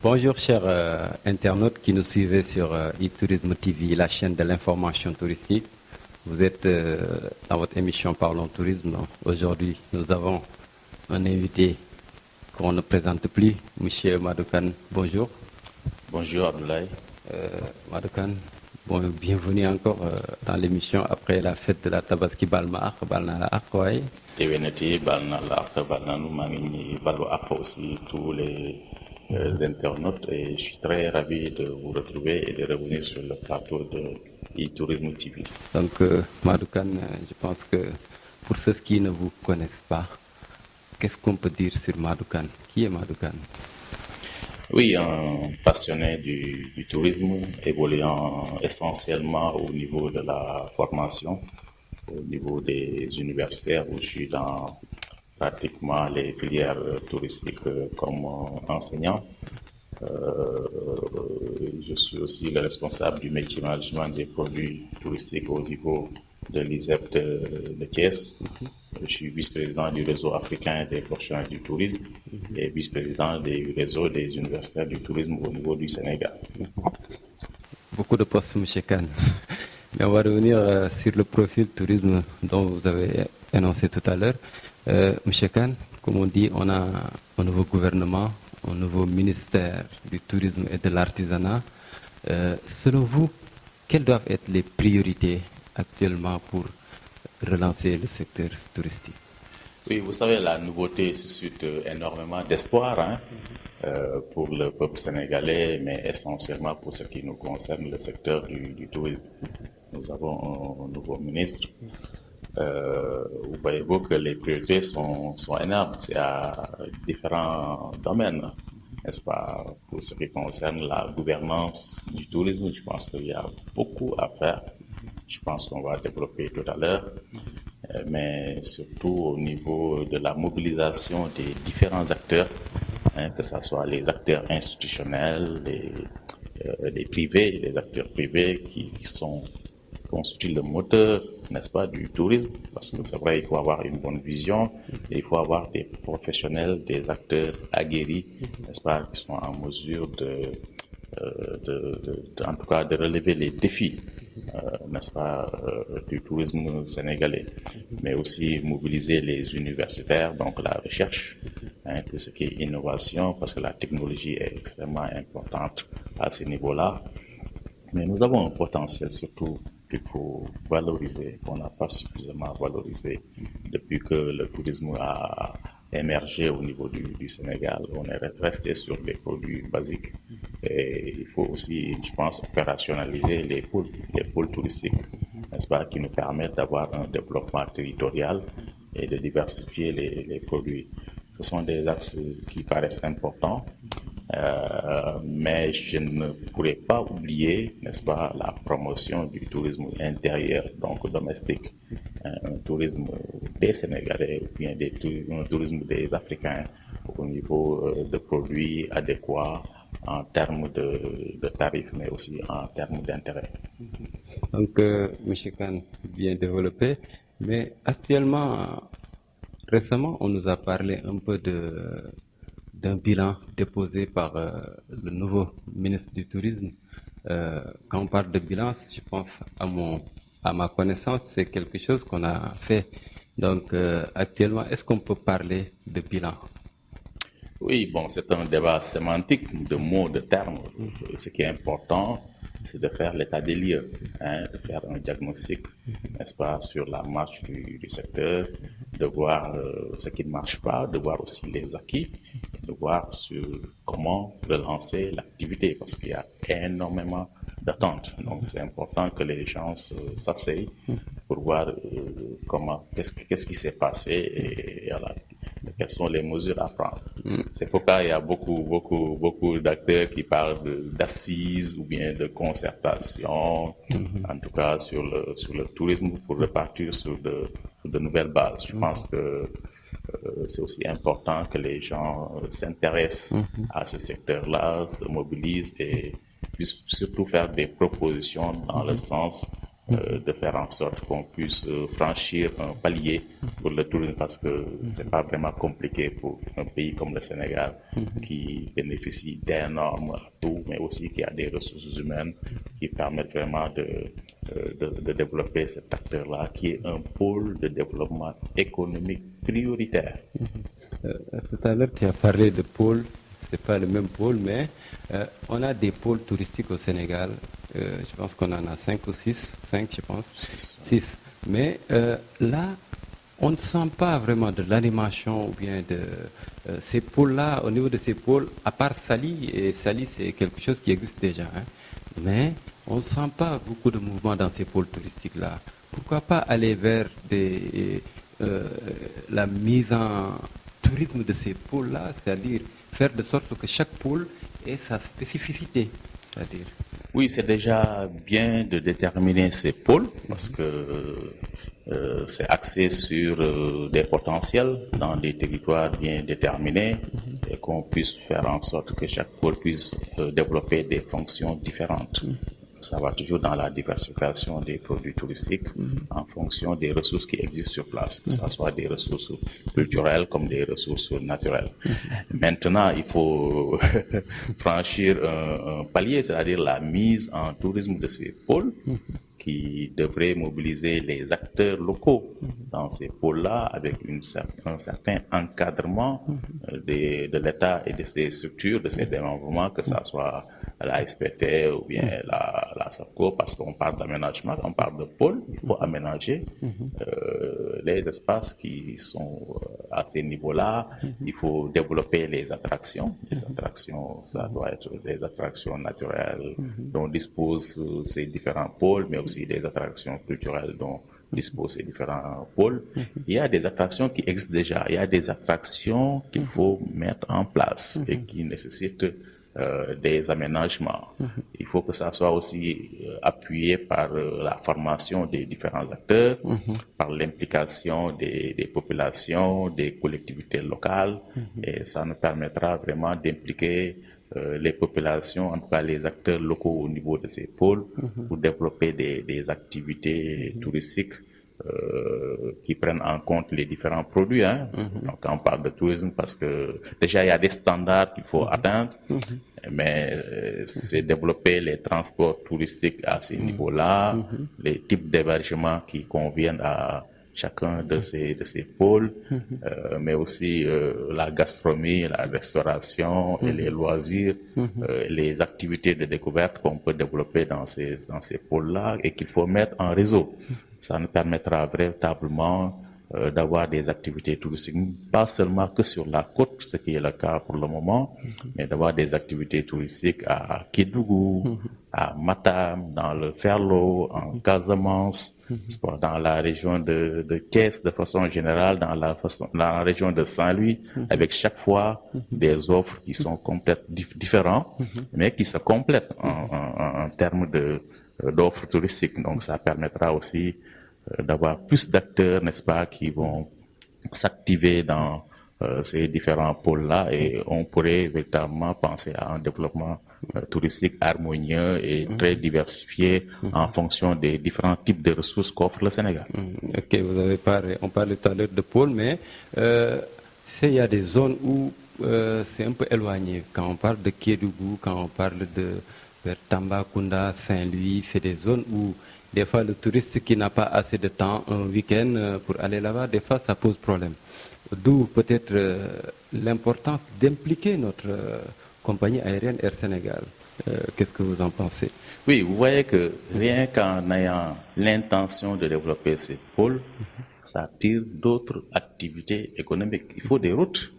Bonjour chers internautes qui nous suivez sur e-Tourisme TV, la chaîne de l'information touristique. Vous êtes dans votre émission Parlons Tourisme. Aujourd'hui, nous avons un invité qu'on ne présente plus, Monsieur Madoukan. Bonjour. Bonjour Abdoulaye. Madoukan, bienvenue encore dans l'émission après la fête de la Tabaski Balma Balna la Akwaï. Eweneti, Balna la Balna Noumani, Balo Akwa aussi, tous les internautes, et je suis très ravi de vous retrouver et de revenir sur le plateau de e-Tourisme TV. Donc, Madoukan, je pense que pour ceux qui ne vous connaissent pas, qu'est-ce qu'on peut dire sur Madoukan? Qui est Madoukan? Oui, un passionné du tourisme, évoluant essentiellement au niveau de la formation, au niveau des universitaires où je suis dans pratiquement les filières touristiques comme enseignant. Je suis aussi le responsable du métier management des produits touristiques au niveau de l'ISEP de Thiès. Je suis vice-président du réseau africain des professionnels du tourisme et vice-président du réseau des universitaires du tourisme au niveau du Sénégal. Beaucoup de postes, M. Khan. Mais on va revenir sur le profil tourisme dont vous avez énoncé tout à l'heure. M. Khan, comme on dit, on a un nouveau gouvernement, un nouveau ministère du tourisme et de l'artisanat. Selon vous, quelles doivent être les priorités actuellement pour relancer le secteur touristique? Oui, vous savez, la nouveauté suscite énormément d'espoir pour le peuple sénégalais, mais essentiellement pour ce qui nous concerne, le secteur du tourisme. Nous avons un nouveau ministre. Vous voyez-vous que les priorités sont énormes. C'est à différents domaines, n'est-ce pas? Pour ce qui concerne la gouvernance du tourisme, je pense qu'il y a beaucoup à faire. Je pense qu'on va développer tout à l'heure, mais surtout au niveau de la mobilisation des différents acteurs, que ce soit les acteurs institutionnels, les privés, les acteurs privés qui constituent le moteur, n'est-ce pas, du tourisme, parce que c'est vrai, il faut avoir une bonne vision, et il faut avoir des professionnels, des acteurs aguerris, n'est-ce pas, qui sont en mesure en tout cas, de relever les défis, n'est-ce pas, du tourisme sénégalais, mais aussi mobiliser les universitaires, donc la recherche, tout ce qui est innovation, parce que la technologie est extrêmement importante à ce niveau-là. Mais nous avons un potentiel surtout qu'il faut valoriser, qu'on n'a pas suffisamment valorisé depuis que le tourisme a émergé au niveau du Sénégal. On est resté sur des produits basiques et il faut aussi, je pense, opérationnaliser les pôles touristiques, n'est-ce pas, qui nous permettent d'avoir un développement territorial et de diversifier les produits. Ce sont des axes qui paraissent importants. Mais je ne pourrais pas oublier, n'est-ce pas, la promotion du tourisme intérieur, donc domestique, un tourisme des Sénégalais ou bien un tourisme des Africains au niveau de produits adéquats en termes de tarifs, mais aussi en termes d'intérêt. Donc, M. Khan, bien développé, mais actuellement, récemment, on nous a parlé un peu d'un bilan déposé par le nouveau ministre du Tourisme. Quand on parle de bilan, je pense à ma connaissance, c'est quelque chose qu'on a fait. Donc, actuellement, est-ce qu'on peut parler de bilan? Oui, bon, c'est un débat sémantique de mots, de termes. Ce qui est important, c'est de faire l'état des lieux, de faire un diagnostic, n'est-ce pas, sur la marche du secteur, de voir ce qui ne marche pas, de voir aussi les acquis, de voir sur comment relancer l'activité, parce qu'il y a énormément d'attentes. Donc, c'est important que les gens s'asseyent pour voir qu'est-ce qui s'est passé et quelles sont les mesures à prendre. C'est pourquoi il y a beaucoup d'acteurs qui parlent d'assises ou bien de concertation, en tout cas sur le tourisme pour repartir sur de nouvelles bases. Je pense que c'est aussi important que les gens s'intéressent à ce secteur-là, se mobilisent et puissent surtout faire des propositions dans le sens de faire en sorte qu'on puisse franchir un palier pour le tourisme parce que c'est pas vraiment compliqué pour un pays comme le Sénégal qui bénéficie d'énormes atouts, mais aussi qui a des ressources humaines qui permettent vraiment de développer cet acteur-là qui est un pôle de développement économique prioritaire. Tout à l'heure, tu as parlé de pôle. C'est pas le même pôle, mais on a des pôles touristiques au Sénégal. Je pense qu'on en a 5 ou 6, 5 je pense, 6. Mais là, on ne sent pas vraiment de l'animation ou bien de ces pôles-là. Au niveau de ces pôles, à part Sali, et Sali c'est quelque chose qui existe déjà, hein, mais on ne sent pas beaucoup de mouvement dans ces pôles touristiques-là. Pourquoi pas aller vers la mise en tourisme de ces pôles-là, c'est-à-dire faire de sorte que chaque pôle ait sa spécificité, c'est-à-dire. Oui, c'est déjà bien de déterminer ces pôles parce que c'est axé sur des potentiels dans des territoires bien déterminés et qu'on puisse faire en sorte que chaque pôle puisse développer des fonctions différentes. Ça va toujours dans la diversification des produits touristiques en fonction des ressources qui existent sur place, que ce soit des ressources culturelles comme des ressources naturelles. Maintenant, il faut franchir un palier, c'est-à-dire la mise en tourisme de ces pôles qui devrait mobiliser les acteurs locaux dans ces pôles-là avec un certain encadrement de l'État et de ses structures, de ses démembrements, que ce soit la SPT ou bien la SAPCO, parce qu'on parle d'aménagement, on parle de pôle, il faut aménager les espaces qui sont à ces niveaux-là, il faut développer les attractions. Les attractions, ça doit être des attractions naturelles dont disposent ces différents pôles, mais aussi des attractions culturelles dont disposent ces différents pôles. Il y a des attractions qui existent déjà, il y a des attractions qu'il faut mettre en place et qui nécessitent des aménagements. Il faut que ça soit aussi appuyé par la formation des différents acteurs, par l'implication des populations, des collectivités locales, et ça nous permettra vraiment d'impliquer les populations, en tout cas les acteurs locaux au niveau de ces pôles, pour développer des activités touristiques qui prennent en compte les différents produits. Donc, on parle de tourisme parce que déjà, il y a des standards qu'il faut atteindre, mais c'est développer les transports touristiques à ces niveaux-là, les types d'hébergement qui conviennent à chacun de ces pôles, mais aussi la gastronomie, la restauration et les loisirs, les activités de découverte qu'on peut développer dans ces pôles-là et qu'il faut mettre en réseau. Ça nous permettra véritablement d'avoir des activités touristiques, pas seulement que sur la côte, ce qui est le cas pour le moment, mais d'avoir des activités touristiques à Kédougou, à Matam, dans le Ferlo, en Casamance, dans la région de Thiès de façon générale, dans la région de Saint-Louis, avec chaque fois des offres qui sont complètement différentes, mais qui se complètent en termes d'offres touristiques. Donc ça permettra aussi d'avoir plus d'acteurs, n'est-ce pas, qui vont s'activer dans ces différents pôles-là et on pourrait véritablement penser à un développement touristique harmonieux et très diversifié en fonction des différents types de ressources qu'offre le Sénégal. Ok, vous avez parlé, on parlait tout à l'heure de pôles, mais tu sais, il y a des zones où c'est un peu éloigné. Quand on parle de Kédougou, quand on parle de vers Tambacounda, Saint-Louis, c'est des zones où des fois le touriste qui n'a pas assez de temps, un week-end pour aller là-bas, des fois ça pose problème. D'où peut-être l'importance d'impliquer notre compagnie aérienne Air Sénégal. Qu'est-ce que vous en pensez? Oui, vous voyez que rien qu'en ayant l'intention de développer ces pôles, ça attire d'autres activités économiques. Il faut des routes.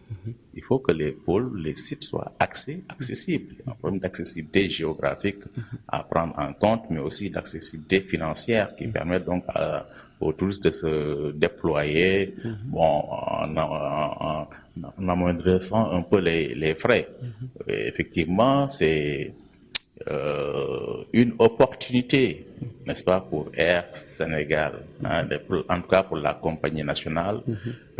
Il faut que les pôles, les sites soient accessibles. Il y a un problème d'accessibilité géographique à prendre en compte, mais aussi d'accessibilité financière qui permet donc aux touristes de se déployer en amoindrissant un peu les frais. Et effectivement, c'est une opportunité, n'est-ce pas, pour Air Sénégal, en tout cas pour la compagnie nationale,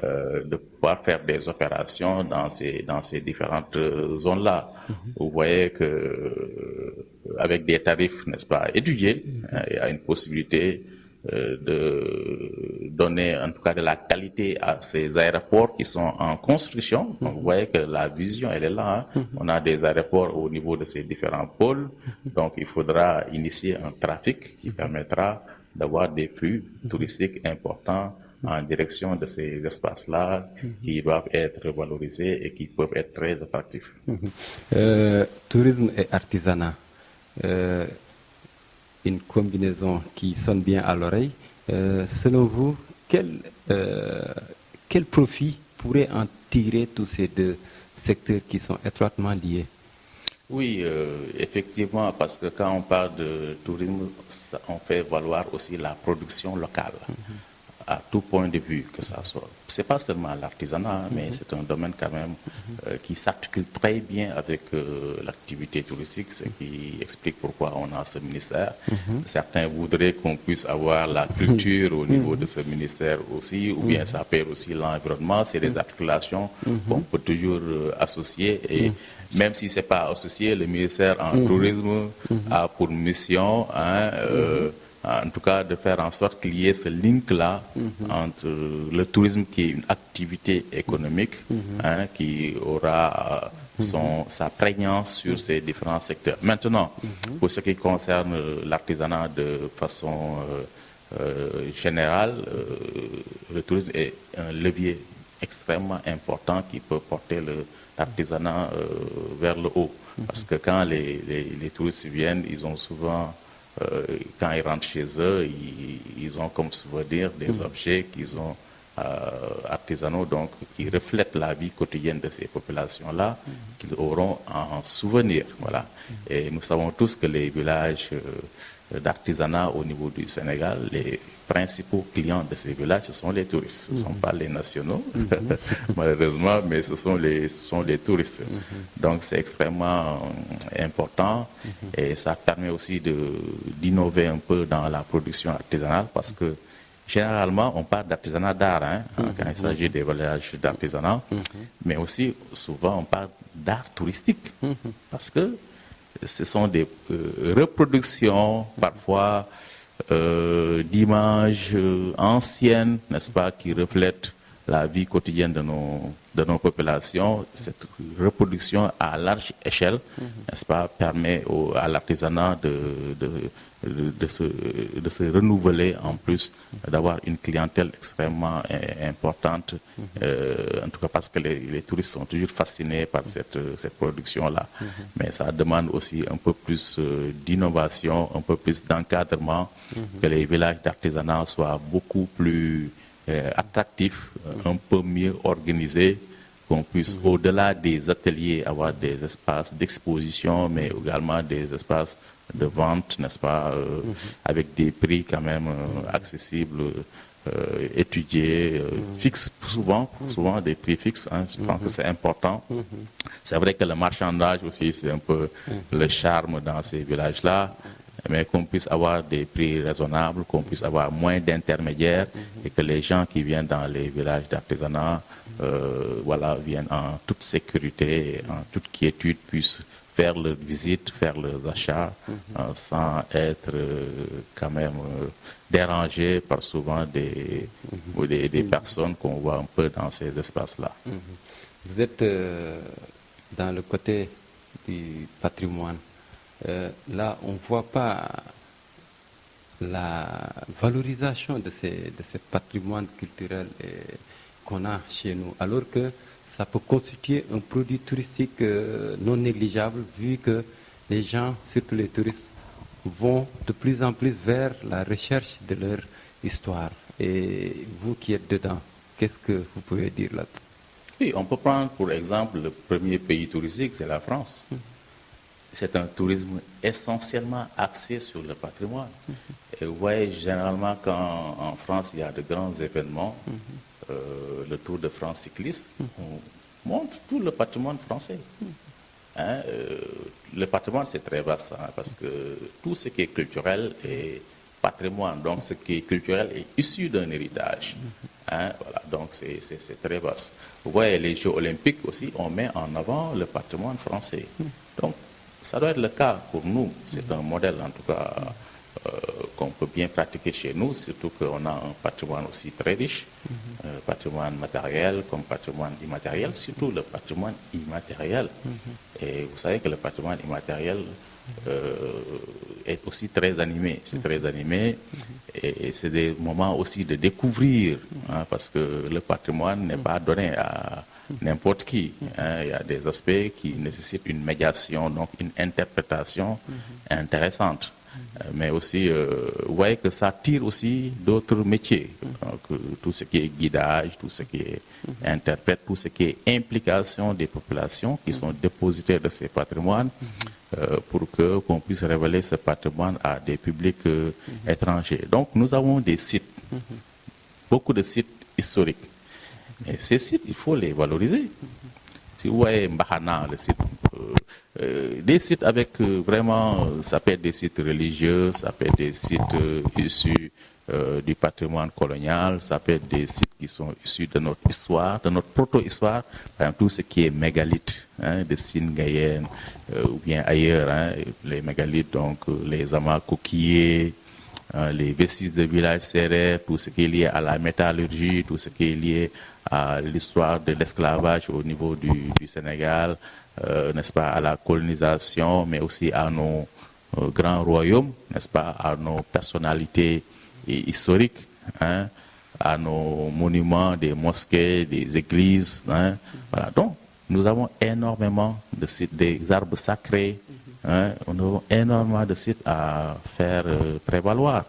de pouvoir faire des opérations dans ces différentes zones-là. Vous voyez que avec des tarifs, n'est-ce pas, étudiés. Il y a une possibilité de donner en tout cas de la qualité à ces aéroports qui sont en construction. Donc vous voyez que la vision, elle est là. On a des aéroports au niveau de ces différents pôles. Donc il faudra initier un trafic qui permettra d'avoir des flux touristiques importants en direction de ces espaces-là qui doivent être valorisés et qui peuvent être très attractifs. Tourisme et artisanat. Euh, une combinaison qui sonne bien à l'oreille. Selon vous, quel profit pourrait en tirer tous ces deux secteurs qui sont étroitement liés? Oui, effectivement, parce que quand on parle de tourisme, on fait valoir aussi la production locale. À tout point de vue que ça soit. C'est pas seulement l'artisanat, mais c'est un domaine quand même qui s'articule très bien avec l'activité touristique, ce qui explique pourquoi on a ce ministère. Certains voudraient qu'on puisse avoir la culture au niveau de ce ministère aussi, ou bien ça perd aussi l'environnement. C'est des articulations qu'on peut toujours associer et même si c'est pas associé, le ministère en tourisme a pour mission en tout cas de faire en sorte qu'il y ait ce link-là entre le tourisme qui est une activité économique qui aura sa prégnance sur ces différents secteurs. Maintenant, pour ce qui concerne l'artisanat de façon générale, le tourisme est un levier extrêmement important qui peut porter l'artisanat vers le haut. Parce que quand les touristes viennent, ils ont souvent quand ils rentrent chez eux, ils ont comme souvenir des objets qu'ils ont artisanaux, donc qui reflètent la vie quotidienne de ces populations-là, qu'ils auront en souvenir. Voilà. Et nous savons tous que les villages d'artisanat au niveau du Sénégal, les principaux clients de ces villages, ce sont les touristes. Ce ne sont pas les nationaux, malheureusement, mais ce sont les touristes. Donc c'est extrêmement important et ça permet aussi d'innover un peu dans la production artisanale parce que généralement, on parle d'artisanat d'art quand il s'agit des villages d'artisanat, mais aussi souvent on parle d'art touristique parce que ce sont des reproductions parfois d'images anciennes, n'est-ce pas, qui reflètent la vie quotidienne de nos populations. Cette reproduction à large échelle, n'est-ce pas, permet à l'artisanat de se renouveler en plus, d'avoir une clientèle extrêmement importante, en tout cas parce que les touristes sont toujours fascinés par cette production-là. Mais ça demande aussi un peu plus d'innovation, un peu plus d'encadrement, que les villages d'artisanat soient beaucoup plus attractifs, un peu mieux organisés, qu'on puisse, au-delà des ateliers, avoir des espaces d'exposition, mais également des espaces de vente, n'est-ce pas, avec des prix quand même accessibles, étudiés, fixes, souvent des prix fixes. Je pense que c'est important. C'est vrai que le marchandage aussi, c'est un peu le charme dans ces villages-là, mais qu'on puisse avoir des prix raisonnables, qu'on puisse avoir moins d'intermédiaires et que les gens qui viennent dans les villages d'artisanat viennent en toute sécurité, en toute quiétude, puissent faire leurs visites, faire leurs achats sans être quand même dérangés par souvent des personnes qu'on voit un peu dans ces espaces-là. Vous êtes dans le côté du patrimoine. Là, on ne voit pas la valorisation de ce patrimoine culturel qu'on a chez nous, alors que ça peut constituer un produit touristique non négligeable, vu que les gens, surtout les touristes, vont de plus en plus vers la recherche de leur histoire. Et vous qui êtes dedans, qu'est-ce que vous pouvez dire là-dessus? Oui, on peut prendre pour exemple le premier pays touristique, c'est la France. C'est un tourisme essentiellement axé sur le patrimoine. Et vous voyez, généralement, quand en France, il y a de grands événements, le Tour de France cycliste, on montre tout le patrimoine français. Le patrimoine, c'est très vaste, parce que tout ce qui est culturel est patrimoine. Donc, ce qui est culturel est issu d'un héritage. Voilà, donc, c'est très vaste. Vous voyez, les Jeux olympiques aussi, on met en avant le patrimoine français. Donc, ça doit être le cas pour nous. C'est un modèle, en tout cas, qu'on peut bien pratiquer chez nous, surtout qu'on a un patrimoine aussi très riche, patrimoine matériel comme patrimoine immatériel, surtout le patrimoine immatériel. Et vous savez que le patrimoine immatériel est aussi très animé. C'est très animé et c'est des moments aussi de découvrir, hein, parce que le patrimoine n'est pas donné à n'importe qui. Hein. Il y a des aspects qui nécessitent une médiation, donc une interprétation intéressante. Mais aussi, vous voyez que ça tire aussi d'autres métiers. Donc, tout ce qui est guidage, tout ce qui est interprète, tout ce qui est implication des populations qui sont dépositaires de ces patrimoines pour qu'on puisse révéler ce patrimoine à des publics étrangers. Donc, nous avons des sites, beaucoup de sites historiques. Et ces sites, il faut les valoriser. Si vous voyez Mbahana, le site, des sites avec vraiment, ça peut être des sites religieux, ça peut être des sites issus du patrimoine colonial, ça peut être des sites qui sont issus de notre histoire, de notre proto-histoire, par exemple tout ce qui est mégalithes, hein, de Sine Gayenne ou bien ailleurs, hein, les mégalithes, donc les amas coquillés, les vestiges de villages serrés, tout ce qui est lié à la métallurgie, tout ce qui est lié à l'histoire de l'esclavage au niveau du Sénégal, n'est-ce pas, à la colonisation, mais aussi à nos grands royaumes, n'est-ce pas, à nos personnalités historiques, hein, à nos monuments, des mosquées, des églises. Hein, voilà. Donc, nous avons énormément de sites, des arbres sacrés, hein, nous avons énormément de sites à faire prévaloir.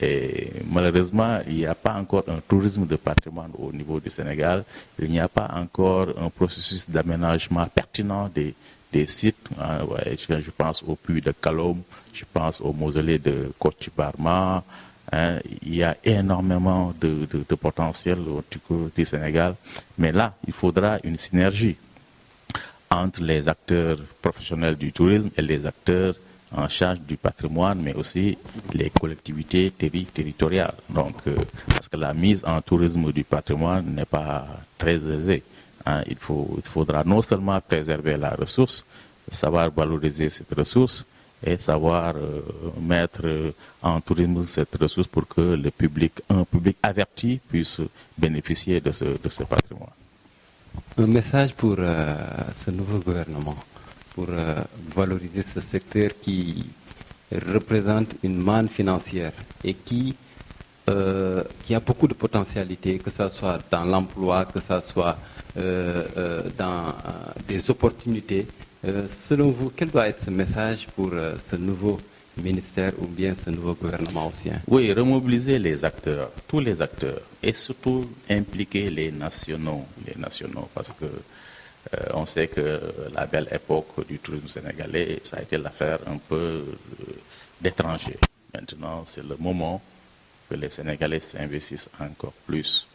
Et malheureusement, il n'y a pas encore un tourisme de patrimoine au niveau du Sénégal. Il n'y a pas encore un processus d'aménagement pertinent des sites. Hein, ouais, je pense au puits de Kalom, je pense au mausolée de Kochi Barma. Hein, il y a énormément de potentiel au niveau du Sénégal. Mais là, il faudra une synergie entre les acteurs professionnels du tourisme et les acteurs en charge du patrimoine, mais aussi les collectivités territoriales. Donc, parce que la mise en tourisme du patrimoine n'est pas très aisée. Hein. Il faudra non seulement préserver la ressource, savoir valoriser cette ressource et savoir mettre en tourisme cette ressource pour que le public, un public averti, puisse bénéficier de ce patrimoine. Un message pour ce nouveau gouvernement, pour valoriser ce secteur qui représente une manne financière et qui a beaucoup de potentialités, que ce soit dans l'emploi, que ce soit dans des opportunités. Selon vous, quel doit être ce message pour ce nouveau ministère ou bien ce nouveau gouvernement ancien? Oui, remobiliser les acteurs, tous les acteurs, et surtout impliquer les nationaux, parce que on sait que la belle époque du tourisme sénégalais, ça a été l'affaire un peu d'étrangers. Maintenant, c'est le moment que les Sénégalais s'investissent encore plus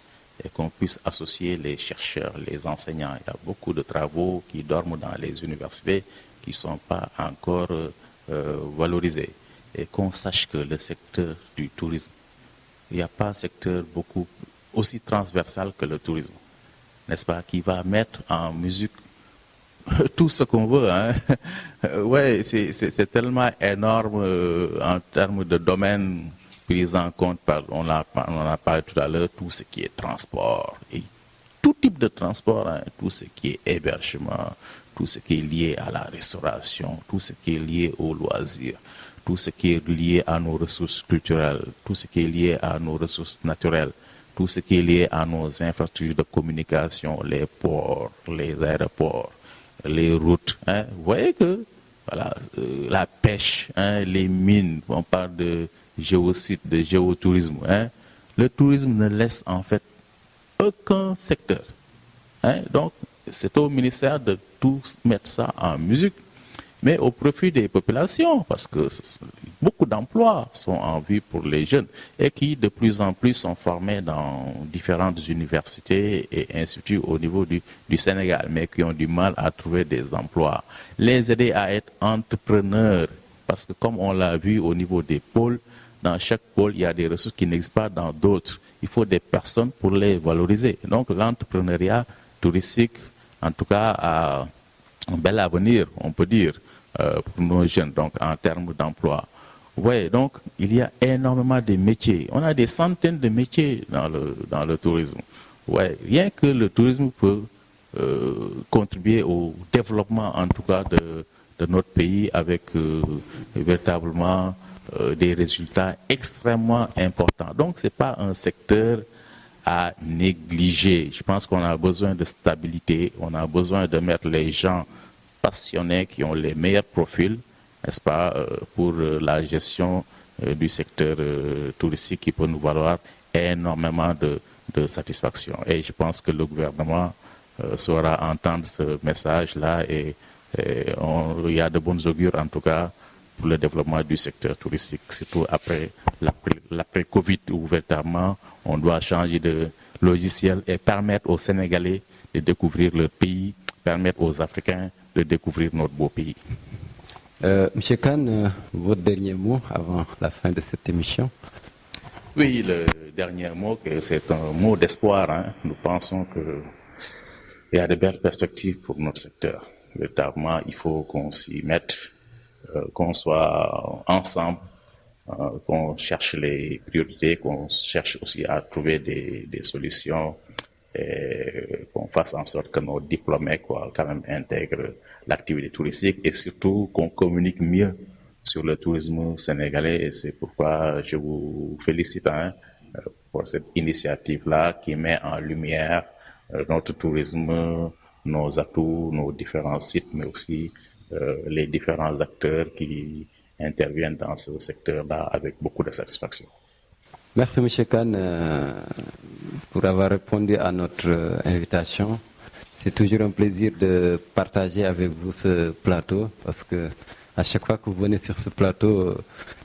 et qu'on puisse associer les chercheurs, les enseignants. Il y a beaucoup de travaux qui dorment dans les universités qui ne sont pas encore valorisés. Et qu'on sache que le secteur du tourisme, il n'y a pas un secteur beaucoup aussi transversal que le tourisme, n'est-ce pas, qui va mettre en musique tout ce qu'on veut. Hein. Ouais, c'est tellement énorme en termes de domaines pris en compte on a parlé tout à l'heure, tout ce qui est transport, et tout type de transport, hein, tout ce qui est hébergement, tout ce qui est lié à la restauration, tout ce qui est lié aux loisirs, tout ce qui est lié à nos ressources culturelles, tout ce qui est lié à nos ressources naturelles, tout ce qui est lié à nos infrastructures de communication, les ports, les aéroports, les routes. Hein. Vous voyez que voilà, la pêche, hein, les mines, on parle de géosites, de géotourisme. Hein. Le tourisme ne laisse en fait aucun secteur. Hein. Donc, c'est au ministère de tout mettre ça en musique, mais au profit des populations, parce que beaucoup d'emplois sont en vue pour les jeunes et qui de plus en plus sont formés dans différentes universités et instituts au niveau du Sénégal, mais qui ont du mal à trouver des emplois. Les aider à être entrepreneurs, parce que comme on l'a vu au niveau des pôles, dans chaque pôle, il y a des ressources qui n'existent pas dans d'autres. Il faut des personnes pour les valoriser. Donc l'entrepreneuriat touristique, en tout cas, a un bel avenir, on peut dire. pour nos jeunes, donc en termes d'emploi. Ouais, donc il y a énormément de métiers. On a des centaines de métiers dans le tourisme. Ouais, rien que le tourisme peut contribuer au développement, en tout cas, de notre pays avec véritablement des résultats extrêmement importants. Donc, c'est pas un secteur à négliger. Je pense qu'on a besoin de stabilité, on a besoin de mettre les gens passionnés qui ont les meilleurs profils, n'est-ce pas, pour la gestion du secteur touristique qui peut nous valoir énormément de satisfaction. Et je pense que le gouvernement saura entendre ce message-là et il y a de bonnes augures en tout cas pour le développement du secteur touristique, surtout après l'après-Covid où véritablement on doit changer de logiciel et permettre aux Sénégalais de découvrir leur pays, permettre aux Africains de découvrir notre beau pays. Monsieur Kane, votre dernier mot avant la fin de cette émission? Oui, le dernier mot, c'est un mot d'espoir. Hein. Nous pensons qu'il y a de belles perspectives pour notre secteur. Véritablement, il faut qu'on s'y mette, qu'on soit ensemble, qu'on cherche les priorités, qu'on cherche aussi à trouver des solutions et qu'on fasse en sorte que nos diplômés quand même intègrent l'activité touristique et surtout qu'on communique mieux sur le tourisme sénégalais. Et c'est pourquoi je vous félicite pour cette initiative-là qui met en lumière notre tourisme, nos atouts, nos différents sites, mais aussi les différents acteurs qui interviennent dans ce secteur-là avec beaucoup de satisfaction. Merci M. Kane pour avoir répondu à notre invitation. C'est toujours un plaisir de partager avec vous ce plateau parce que à chaque fois que vous venez sur ce plateau,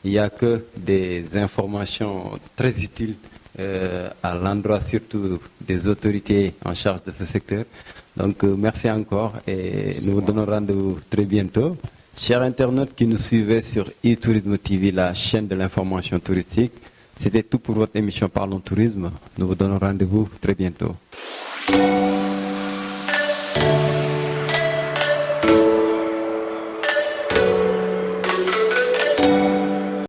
il n'y a que des informations très utiles à l'endroit surtout des autorités en charge de ce secteur. Donc merci encore et nous vous donnons rendez-vous très bientôt. Chers internautes qui nous suivaient sur e-Tourisme TV, la chaîne de l'information touristique, c'était tout pour votre émission Parlons Tourisme. Nous vous donnons rendez-vous très bientôt.